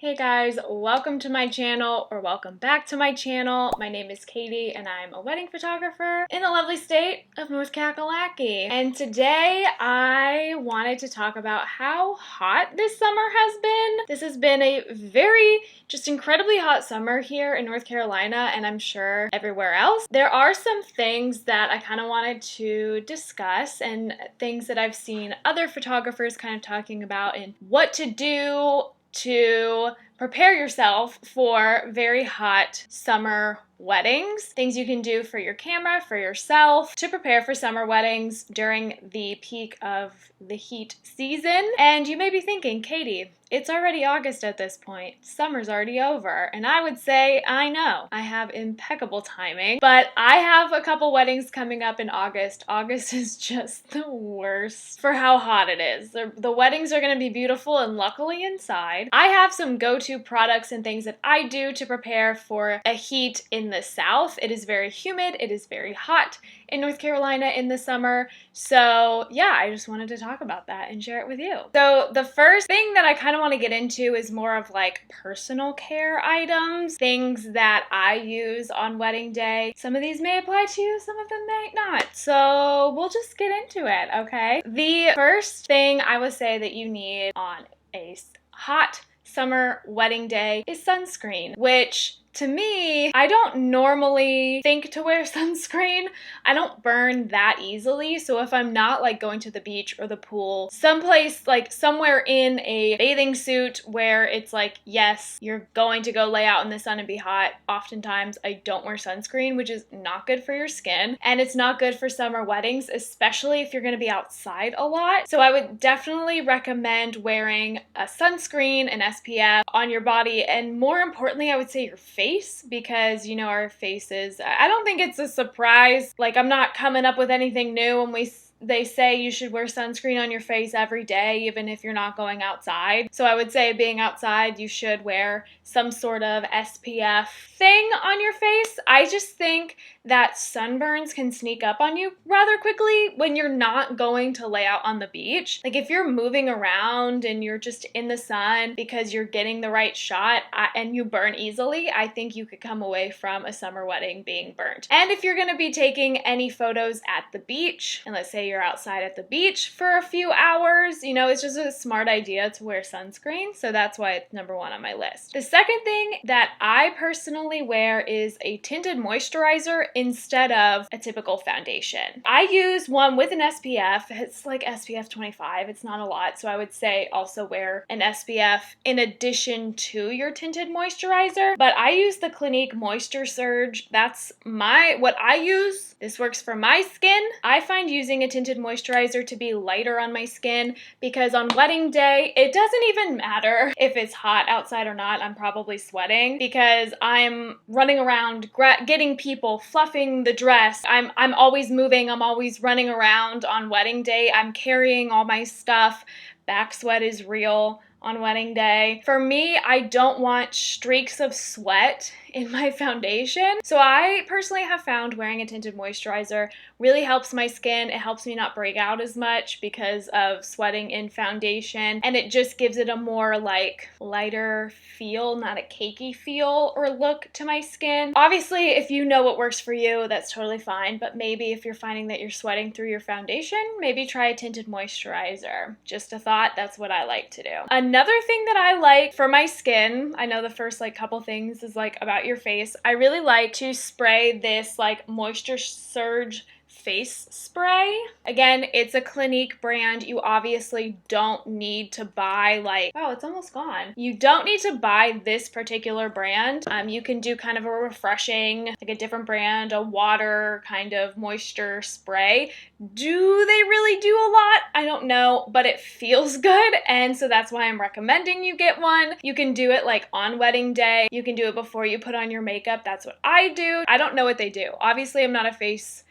Hey guys, welcome to my channel, or welcome back to my channel. My name is Katie and I'm a wedding photographer in the lovely state of North Kakalaki. And today I wanted to talk about how hot this summer has been. This has been a very just incredibly hot summer here in North Carolina, and I'm sure everywhere else. There are some things that I kind of wanted to discuss and things that I've seen other photographers kind of talking about and what to do to prepare yourself for very hot summer weddings. Things you can do for your camera, for yourself, to prepare for summer weddings during the peak of the heat season. And you may be thinking, Katie, it's already August at this point. Summer's already over. And I would say, I know, I have impeccable timing, but I have a couple weddings coming up in August. August is just the worst for how hot it is. The weddings are going to be beautiful and luckily inside. I have some go-to products and things that I do to prepare for a heat in the South. It is very humid. It is very hot in North Carolina in the summer. So yeah, I just wanted to talk about that and share it with you. So the first thing that I kind of want to get into is more of like personal care items, things that I use on wedding day. Some of these may apply to you, some of them may not. So we'll just get into it, okay? The first thing I would say that you need on a hot summer wedding day is sunscreen, which to me, I don't normally think to wear sunscreen. I don't burn that easily. So if I'm not like going to the beach or the pool, someplace like somewhere in a bathing suit where it's like, yes, you're going to go lay out in the sun and be hot, oftentimes I don't wear sunscreen, which is not good for your skin. And it's not good for summer weddings, especially if you're going to be outside a lot. So I would definitely recommend wearing a sunscreen, an SPF on your body. And more importantly, I would say your face, because you know our faces, I don't think it's a surprise. Like, I'm not coming up with anything new when they say you should wear sunscreen on your face every day, even if you're not going outside. So I would say being outside, you should wear some sort of SPF thing on your face. I just think that sunburns can sneak up on you rather quickly when you're not going to lay out on the beach. Like if you're moving around and you're just in the sun because you're getting the right shot and you burn easily, I think you could come away from a summer wedding being burnt. And if you're gonna be taking any photos at the beach, and let's say you're outside at the beach for a few hours, you know, it's just a smart idea to wear sunscreen. So that's why it's number one on my list. The second thing that I personally wear is a tinted moisturizer instead of a typical foundation. I use one with an SPF. It's like SPF 25. It's not a lot. So I would say also wear an SPF in addition to your tinted moisturizer. But I use the Clinique Moisture Surge. That's what I use. This works for my skin. I find using a tinted moisturizer to be lighter on my skin because on wedding day, it doesn't even matter if it's hot outside or not. I'm probably sweating because I'm running around getting people, fluffing the dress. I'm always moving. I'm always running around on wedding day. I'm carrying all my stuff. Back sweat is real on wedding day. For me, I don't want streaks of sweat in my foundation. So I personally have found wearing a tinted moisturizer really helps my skin. It helps me not break out as much because of sweating in foundation, and it just gives it a more like lighter feel, not a cakey feel or look to my skin. Obviously, if you know what works for you, that's totally fine, but maybe if you're finding that you're sweating through your foundation, maybe try a tinted moisturizer. Just a thought, that's what I like to do. Another thing that I like for my skin, I know the first like couple things is like about your face. I really like to spray this like Moisture Surge face spray. Again, it's a Clinique brand. You obviously don't need to buy like, oh, it's almost gone. You don't need to buy this particular brand. You can do kind of a refreshing, like a different brand, a water kind of moisture spray. Do they really do a lot? I don't know, but it feels good. And so that's why I'm recommending you get one. You can do it like on wedding day. You can do it before you put on your makeup. That's what I do. I don't know what they do. Obviously, I'm not a face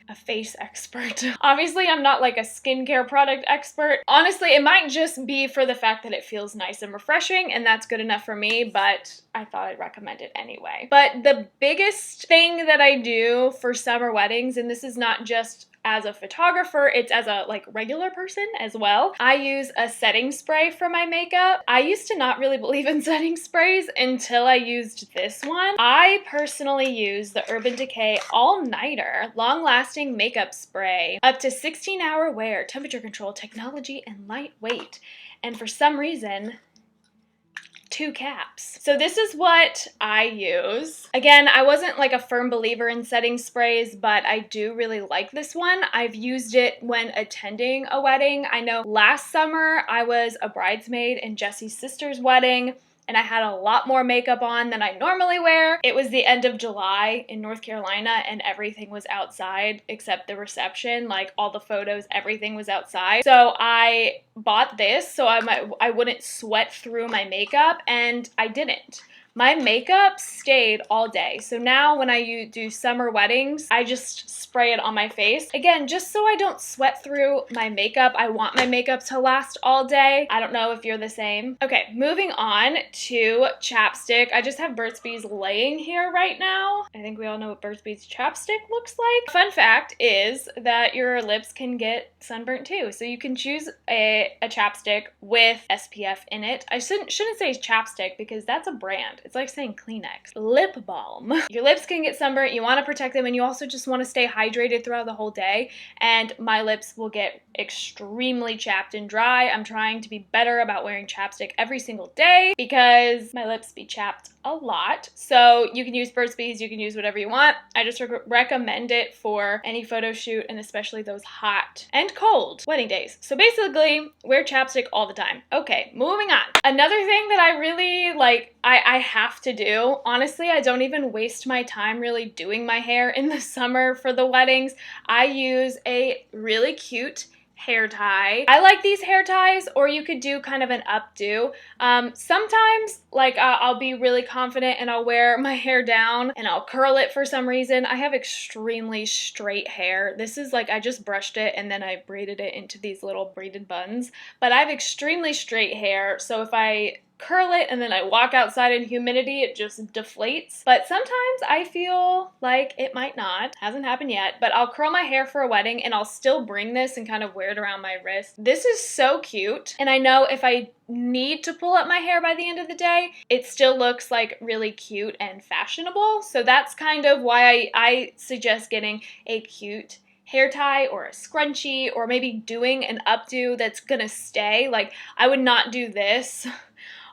expert. Obviously, I'm not like a skincare product expert. Honestly, it might just be for the fact that it feels nice and refreshing, and that's good enough for me, but I thought I'd recommend it anyway. But the biggest thing that I do for summer weddings, and this is not just as a photographer, it's as a like regular person as well. I use a setting spray for my makeup. I used to not really believe in setting sprays until I used this one. I personally use the Urban Decay All Nighter Long Lasting Makeup Spray. Up to 16-hour wear, temperature control, technology, and lightweight. And for some reason, 2 caps. So this is what I use. Again, I wasn't like a firm believer in setting sprays, but I do really like this one. I've used it when attending a wedding. I know last summer I was a bridesmaid in Jesse's sister's wedding, and I had a lot more makeup on than I normally wear. It was the end of July in North Carolina and everything was outside except the reception, like all the photos, everything was outside. So I bought this so I wouldn't sweat through my makeup, and I didn't. My makeup stayed all day. So now when I do summer weddings, I just spray it on my face. Again, just so I don't sweat through my makeup. I want my makeup to last all day. I don't know if you're the same. Okay, moving on to chapstick. I just have Burt's Bees laying here right now. I think we all know what Burt's Bees chapstick looks like. Fun fact is that your lips can get sunburnt too. So you can choose a chapstick with SPF in it. I shouldn't say chapstick because that's a brand. It's like saying Kleenex. Lip balm. Your lips can get sunburnt. You want to protect them, and you also just want to stay hydrated throughout the whole day. And my lips will get extremely chapped and dry. I'm trying to be better about wearing chapstick every single day because my lips be chapped a lot. So you can use Burt's Bees, you can use whatever you want. I just recommend it for any photo shoot, and especially those hot and cold wedding days. So basically, wear chapstick all the time. Okay, moving on. Another thing that I really like, I have to do, honestly, I don't even waste my time really doing my hair in the summer for the weddings. I use a really cute hair tie. I like these hair ties, or you could do kind of an updo. Sometimes, like, I'll be really confident and I'll wear my hair down and I'll curl it for some reason. I have extremely straight hair. This is like, I just brushed it and then I braided it into these little braided buns. But I have extremely straight hair, so if I curl it and then I walk outside in humidity, it just deflates. But sometimes I feel like it might not. Hasn't happened yet, but I'll curl my hair for a wedding and I'll still bring this and kind of wear it around my wrist. This is so cute. And I know if I need to pull up my hair by the end of the day, it still looks like really cute and fashionable. So that's kind of why I suggest getting a cute hair tie or a scrunchie, or maybe doing an updo that's gonna stay. Like, I would not do this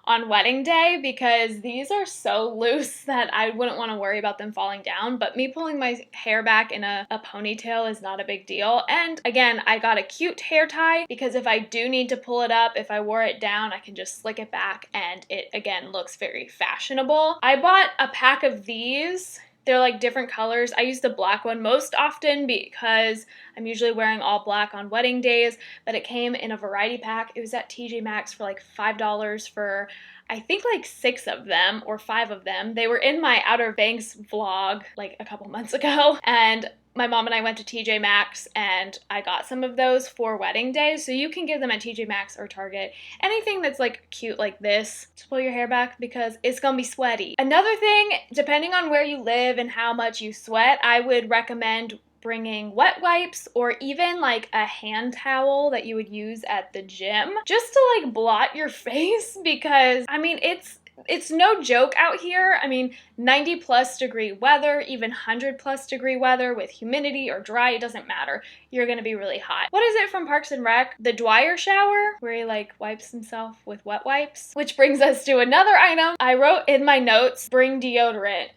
on wedding day because these are so loose that I wouldn't want to worry about them falling down. But me pulling my hair back in a ponytail is not a big deal. And again, I got a cute hair tie because if I do need to pull it up, if I wore it down, I can just slick it back and it again looks very fashionable. I bought a pack of these. They're like different colors. I use the black one most often because I'm usually wearing all black on wedding days, but it came in a variety pack. It was at TJ Maxx for like $5 for, I think, like 6 of them or 5 of them. They were in my Outer Banks vlog like a couple months ago, and my mom and I went to TJ Maxx and I got some of those for wedding days. So you can get them at TJ Maxx or Target. Anything that's like cute like this to pull your hair back because it's gonna be sweaty. Another thing, depending on where you live and how much you sweat, I would recommend bringing wet wipes or even like a hand towel that you would use at the gym just to like blot your face because I mean it's no joke out here. I mean, 90+ degree weather, even 100+ degree weather with humidity or dry, it doesn't matter. You're gonna be really hot. What is it from Parks and Rec? The Dwyer shower, where he like wipes himself with wet wipes. Which brings us to another item. I wrote in my notes, bring deodorant, ...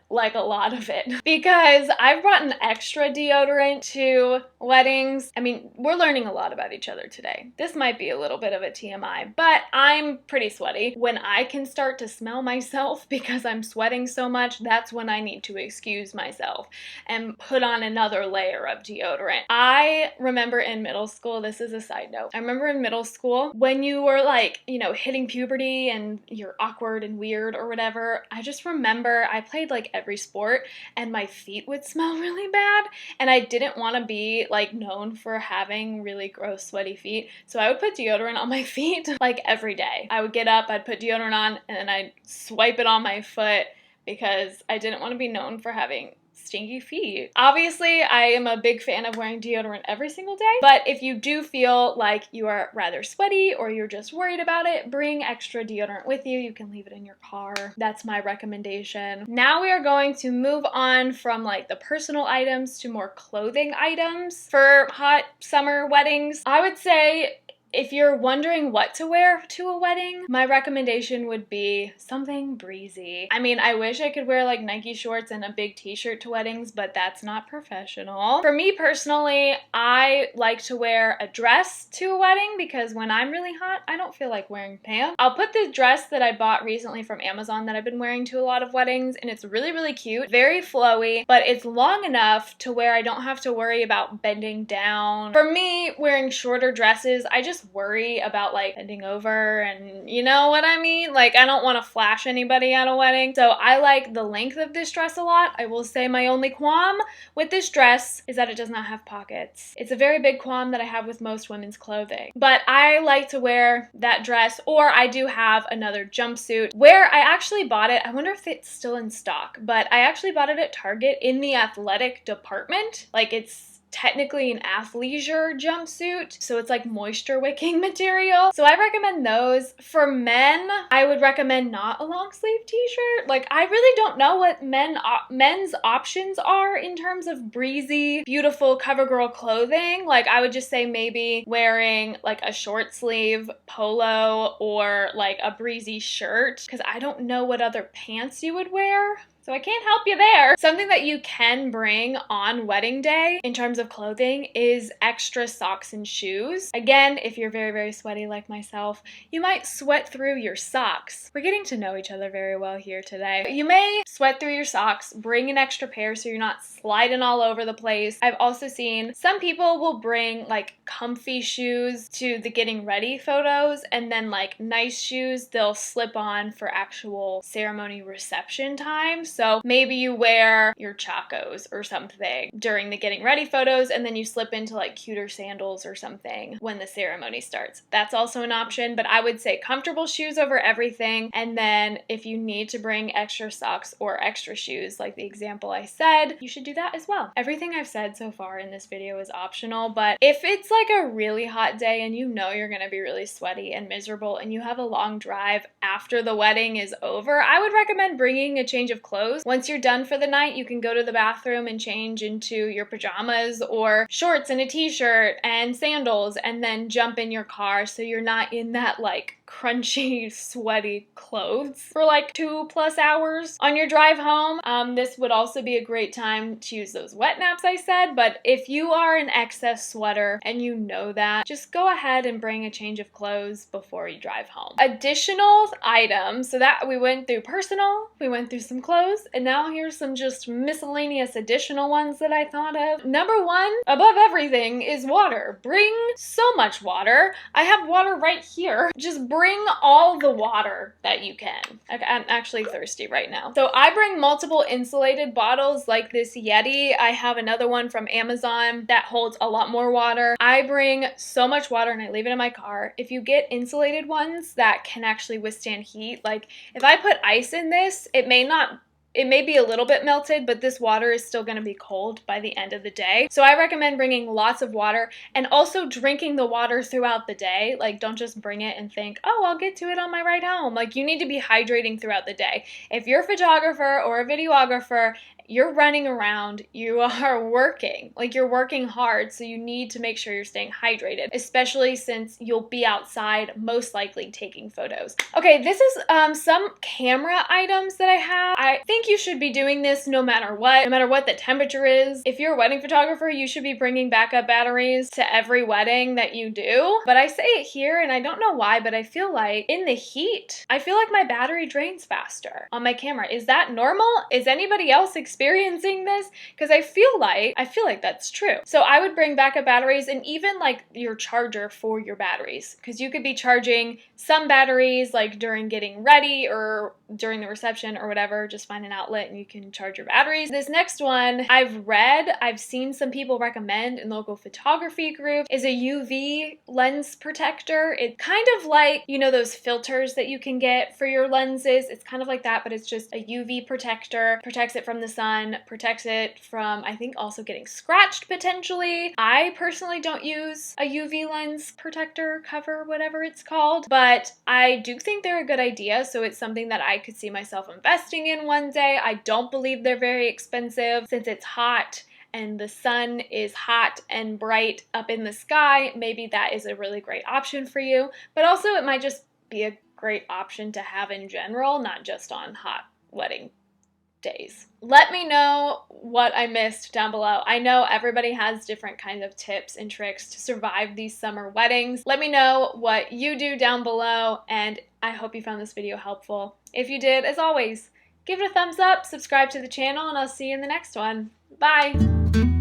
like a lot of it. Because I've brought an extra deodorant to weddings. I mean, we're learning a lot about each other today. This might be a little bit of a TMI, but I'm pretty sweaty. When I can start to smell myself because I'm sweating so much, that's when I need to excuse myself and put on another layer of deodorant. I remember in middle school, this is a side note, I remember in middle school when you were like, you know, hitting puberty and you're awkward and weird or whatever, I just remember I played like every sport and my feet would smell really bad and I didn't want to be like known for having really gross sweaty feet, so I would put deodorant on my feet like every day. I would get up, I'd put deodorant on, and then I'd swipe it on my foot because I didn't want to be known for having stinky feet. Obviously, I am a big fan of wearing deodorant every single day, but if you do feel like you are rather sweaty or you're just worried about it, bring extra deodorant with you. You can leave it in your car. That's my recommendation. Now we are going to move on from like the personal items to more clothing items for hot summer weddings. I would say if you're wondering what to wear to a wedding, my recommendation would be something breezy. I mean, I wish I could wear like Nike shorts and a big t-shirt to weddings, but that's not professional. For me personally, I like to wear a dress to a wedding because when I'm really hot, I don't feel like wearing pants. I'll put the dress that I bought recently from Amazon that I've been wearing to a lot of weddings, and it's really, really cute, very flowy, but it's long enough to where I don't have to worry about bending down. For me, wearing shorter dresses, I just worry about like bending over, and you know what I mean? Like, I don't want to flash anybody at a wedding. So I like the length of this dress a lot. I will say my only qualm with this dress is that it does not have pockets. It's a very big qualm that I have with most women's clothing. But I like to wear that dress, or I do have another jumpsuit where I actually bought it. I wonder if it's still in stock, but I actually bought it at Target in the athletic department. Like, it's technically an athleisure jumpsuit, so it's like moisture wicking material. So I recommend those. For men, I would recommend not a long sleeve t-shirt. Like, I really don't know what men's options are in terms of breezy, beautiful CoverGirl clothing. Like, I would just say maybe wearing like a short sleeve polo or like a breezy shirt, because I don't know what other pants you would wear. So I can't help you there. Something that you can bring on wedding day in terms of clothing is extra socks and shoes. Again, if you're very, very sweaty like myself, you might sweat through your socks. We're getting to know each other very well here today. You may sweat through your socks, bring an extra pair so you're not sliding all over the place. I've also seen some people will bring like comfy shoes to the getting ready photos, and then like nice shoes they'll slip on for actual ceremony reception time. So maybe you wear your Chacos or something during the getting ready photos, and then you slip into like cuter sandals or something when the ceremony starts. That's also an option, but I would say comfortable shoes over everything. And then if you need to bring extra socks or extra shoes, like the example I said, you should do that as well. Everything I've said so far in this video is optional, but if it's like a really hot day and you know you're gonna be really sweaty and miserable and you have a long drive after the wedding is over, I would recommend bringing a change of clothes. Once you're done for the night, you can go to the bathroom and change into your pajamas or shorts and a t-shirt and sandals, and then jump in your car so you're not in that like crunchy, sweaty clothes for like 2+ hours on your drive home. This would also be a great time to use those wet naps I said, but if you are an excess sweater and you know that, just go ahead and bring a change of clothes before you drive home. Additional items, so that we went through personal, we went through some clothes, and now here's some just miscellaneous additional ones that I thought of. Number one, above everything, is water. Bring so much water. I have water right here. Just bring all the water that you can. Okay, I'm actually thirsty right now. So I bring multiple insulated bottles like this Yeti. I have another one from Amazon that holds a lot more water. I bring so much water and I leave it in my car. If you get insulated ones that can actually withstand heat, like if I put ice in this, it may be a little bit melted, but this water is still going to be cold by the end of the day. So I recommend bringing lots of water and also drinking the water throughout the day. Like, don't just bring it and think, oh, I'll get to it on my ride home. Like, you need to be hydrating throughout the day. If you're a photographer or a videographer, you're running around, you are working, like you're working hard, so you need to make sure you're staying hydrated, especially since you'll be outside, most likely taking photos. Okay, this is some camera items that I have. I think you should be doing this no matter what the temperature is. If you're a wedding photographer, you should be bringing backup batteries to every wedding that you do. But I say it here, and I don't know why, but I feel like in the heat, I feel like my battery drains faster on my camera. Is that normal? Is anybody else experiencing this? Because I feel like that's true. So I would bring backup batteries, and even like your charger for your batteries, because you could be charging some batteries like during getting ready or during the reception or whatever. Just find an outlet and you can charge your batteries. This next one I've seen some people recommend in local photography groups is a UV lens protector. It's kind of like, you know, those filters that you can get for your lenses. It's kind of like that, but it's just a UV protector, protects it from the sun sun, protects it from, I think, also getting scratched potentially. I personally don't use a UV lens protector cover, whatever it's called, but I do think they're a good idea, so it's something that I could see myself investing in one day. I don't believe they're very expensive. Since it's hot and the sun is hot and bright up in the sky, maybe that is a really great option for you, but also it might just be a great option to have in general, not just on hot wedding days. Let me know what I missed down below. I know everybody has different kinds of tips and tricks to survive these summer weddings. Let me know what you do down below, and I hope you found this video helpful. If you did, as always, give it a thumbs up, subscribe to the channel, and I'll see you in the next one. Bye!